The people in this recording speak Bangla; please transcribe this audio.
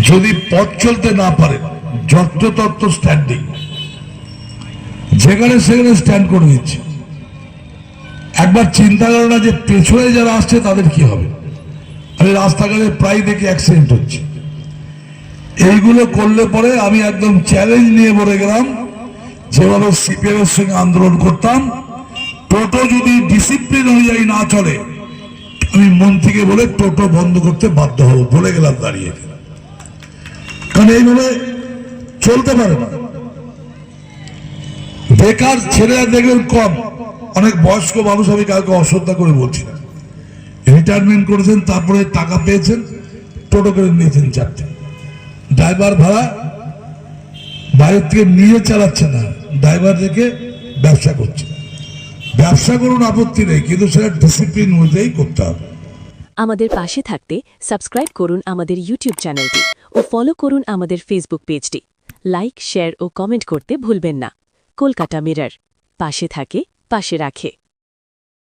যদি পথ চলতে না পারে যত্রতত্র স্ট্যান্ডিং, যেখানে সেখানে স্ট্যান্ড করে দিচ্ছে। একবার চিন্তা করো না যে পেছনে যারা আসছে তাদের কি হবে। আমি রাস্তাঘাটে প্রায় দেখি অ্যাক্সিডেন্ট হচ্ছে। এইগুলো করলে পরে আমি একদম চ্যালেঞ্জ নিয়ে বলে গেলাম, যেভাবে সিপিএম এর সঙ্গে আন্দোলন করতাম, টোটো যদি ডিসিপ্লিন অনুযায়ী না চলে আমি মন্ত্রীকে বলে টোটো বন্ধ করতে বাধ্য হব, বলে গেলাম দাঁড়িয়ে। কারণ এইভাবে চলতে পারে না। বেকার ছেলেরা দেখবেন কম, অনেক বয়স্ক মানুষ, আমি কাউকে অশ্রদ্ধা করে বলছি না, রিটায়ারমেন্ট করেছেন, তারপরে টাকা পেয়েছেন, টোটো করে নিয়েছেন চারটে। ড্রাইভার ভাড়া বাইরের থেকে নিয়ে চালাচ্ছে না, ড্রাইভার থেকে ব্যবসা করছে। ব্যবসা করুন, আপত্তি নেই, কিন্তু সেটা ডিসিপ্লিন অনুযায়ী করতে হবে। আমাদের পাশে থাকতে সাবস্ক্রাইব করুন আমাদের ইউটিউব চ্যানেলটি ও ফলো করুন আমাদের ফেসবুক পেজটি। লাইক, শেয়ার ও কমেন্ট করতে ভুলবেন না। কলকাতা মিরর, পাশে থাকে, পাশে রাখে।